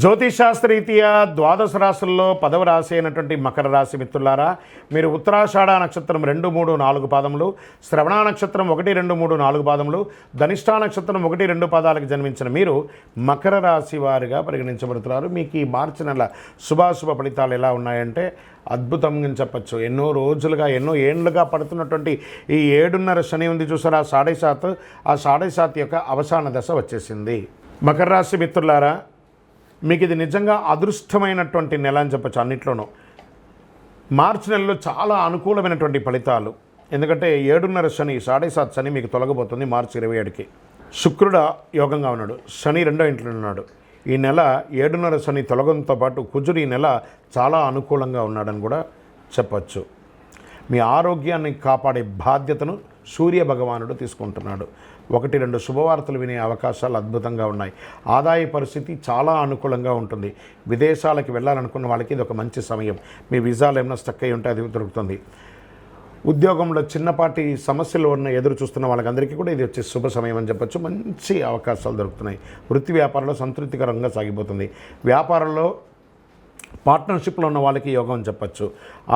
జ్యోతిషాస్త్రరీత్యా ద్వాదశ రాశుల్లో 10వ రాశి అయినటువంటి మకర రాశి మిత్రులారా, మీరు ఉత్తరాషాఢ నక్షత్రం 2, 3, 4 పాదములు, శ్రవణ నక్షత్రం 1, 2, 3, 4 పాదములు, ధనిష్ఠా నక్షత్రం 1, 2 పాదాలకు జన్మించిన మీరు మకర రాశి వారిగా పరిగణించబడుతున్నారు. మీకు ఈ మార్చి నెల శుభాశుభ ఫలితాలు ఎలా ఉన్నాయంటే అద్భుతంగా చెప్పచ్చు. ఎన్నో రోజులుగా ఎన్నో ఏండ్లుగా పడుతున్నటువంటి ఈ 7.5 శని ఉంది చూసారా, 7.5 ఆ 7.5 యొక్క అవసాన దశ వచ్చేసింది. మకర రాశి మిత్రులారా, మీకు ఇది నిజంగా అదృష్టమైనటువంటి నెల అని చెప్పచ్చు. అన్నిట్లోనూ మార్చి నెలలో చాలా అనుకూలమైనటువంటి ఫలితాలు. ఎందుకంటే 7.5 శని 7.5 శని మీకు తొలగబోతుంది మార్చి 27కి. శుక్రుడు యోగంగా ఉన్నాడు, శని 2వ ఇంట్లో ఉన్నాడు. ఈ నెల 7.5 శని తొలగంతో పాటు కుజుడు ఈ నెల చాలా అనుకూలంగా ఉన్నాడని కూడా చెప్పచ్చు. మీ ఆరోగ్యాన్ని కాపాడే బాధ్యతను సూర్య భగవానుడు తీసుకుంటున్నాడు. 1-2 శుభవార్తలు వినే అవకాశాలు అద్భుతంగా ఉన్నాయి. ఆదాయ పరిస్థితి చాలా అనుకూలంగా ఉంటుంది. విదేశాలకు వెళ్ళాలనుకున్న వాళ్ళకి ఇది ఒక మంచి సమయం. మీ వీసాలు ఏమైనా స్టక్ అయి ఉంటే అది దొరుకుతుంది. ఉద్యోగంలో చిన్నపాటి సమస్యలు ఎదురు చూస్తున్న వాళ్ళకందరికీ కూడా ఇది వచ్చే శుభ సమయం అని చెప్పచ్చు. మంచి అవకాశాలు దొరుకుతున్నాయి. వృత్తి వ్యాపారంలో సంతృప్తికరంగా సాగిపోతుంది. వ్యాపారంలో పార్ట్నర్షిప్లో ఉన్న వాళ్ళకి యోగం అని చెప్పచ్చు.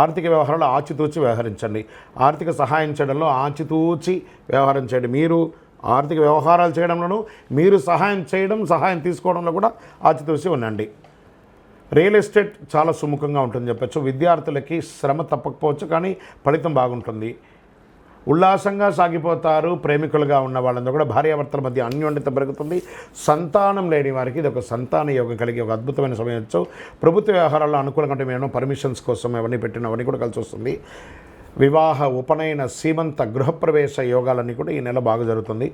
ఆర్థిక వ్యవహారాలు ఆచితూచి వ్యవహరించండి. ఆర్థిక సహాయం చేయడంలో ఆచితూచి వ్యవహారం చేయండి. మీరు ఆర్థిక వ్యవహారాలు చేయడంలోనూ మీరు సహాయం తీసుకోవడంలో కూడా ఆచితూచి ఉండండి. రియల్ ఎస్టేట్ చాలా సుముఖంగా ఉంటుందని చెప్పచ్చు. విద్యార్థులకి శ్రమ తప్పకపోవచ్చు, కానీ ఫలితం బాగుంటుంది. ఉల్లాసంగా సాగిపోతారు. ప్రేమికులుగా ఉన్న వాళ్ళందరూ కూడా భార్యాభర్తల మధ్య అన్యోన్యత పెరుగుతుంది. సంతానం లేని వారికి ఇది ఒక సంతాన యోగం కలిగి ఒక అద్భుతమైన సమయం వచ్చు. ప్రభుత్వ వ్యవహారాల్లో అనుకూలంగా ఉంటే మేము పర్మిషన్స్ కోసం అవన్నీ పెట్టినవన్నీ కూడా కలిసి వస్తుంది. వివాహ, ఉపనయన, సీమంత, గృహప్రవేశ యోగాలన్నీ కూడా ఈ నెల బాగా జరుగుతుంది.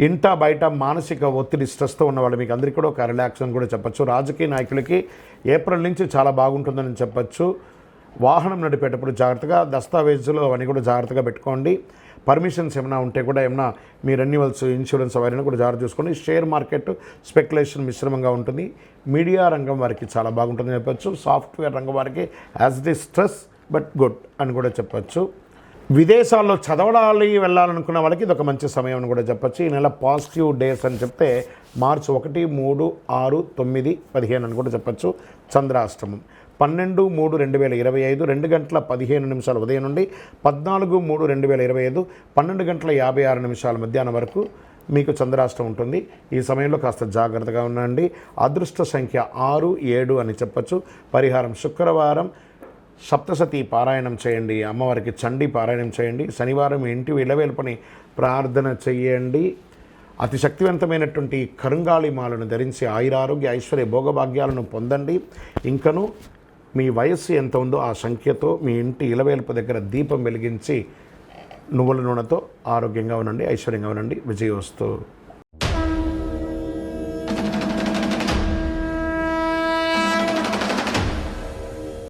ఇంట బయట మానసిక ఒత్తిడి స్ట్రెస్తో ఉన్న వాళ్ళు మీకు అందరికీ కూడా ఒక రిలాక్స్ అని కూడా చెప్పచ్చు. రాజకీయ నాయకులకి ఏప్రిల్ నుంచి చాలా బాగుంటుందని చెప్పచ్చు. వాహనం నడిపేటప్పుడు జాగ్రత్తగా, దస్తావేజులు అవన్నీ కూడా జాగ్రత్తగా పెట్టుకోండి. పర్మిషన్స్ ఏమైనా ఉంటే కూడా ఏమైనా మీ రెన్యువల్స్, ఇన్సూరెన్స్ అవన్నీ కూడా జాగ్రత్త చూసుకోండి. షేర్ మార్కెట్ స్పెక్యులేషన్ మిశ్రమంగా ఉంటుంది. మీడియా రంగం వారికి చాలా బాగుంటుందని చెప్పచ్చు. సాఫ్ట్వేర్ రంగం వారికి as the stress but good అని కూడా చెప్పచ్చు. విదేశాల్లో చదవడానికి వెళ్ళాలనుకున్న వాళ్ళకి ఇది ఒక మంచి సమయం అని కూడా చెప్పచ్చు. ఈ నెల పాజిటివ్ డేస్ అని చెప్తే మార్చి 1, 3, 6, 9, 15 అని కూడా చెప్పచ్చు. చంద్రాష్టమం 12/3/2025 2:15 ఉదయం నుండి 14/3/2025 12:56 మధ్యాహ్నం వరకు మీకు చంద్రాష్టం ఉంటుంది. ఈ సమయంలో కాస్త జాగ్రత్తగా ఉండండి. అదృష్ట సంఖ్య 6, 7 అని చెప్పచ్చు. పరిహారం శుక్రవారం సప్తశతి పారాయణం చేయండి. అమ్మవారికి చండీ పారాయణం చేయండి. శనివారం ఇంటి ఇలవేల్పని ప్రార్థన చేయండి. అతి శక్తివంతమైనటువంటి కరుంగాళి మాలను ధరించి ఆయురారోగ్య ఐశ్వర్య భోగభాగ్యాలను పొందండి. ఇంకను మీ వయస్సు ఎంత ఉందో ఆ సంఖ్యతో మీ ఇంటి ఇలవేల్పు దగ్గర దీపం వెలిగించి నువ్వుల నూనెతో ఆరోగ్యంగా ఉండండి, ఐశ్వర్యంగా ఉండండి. విజయోస్తు.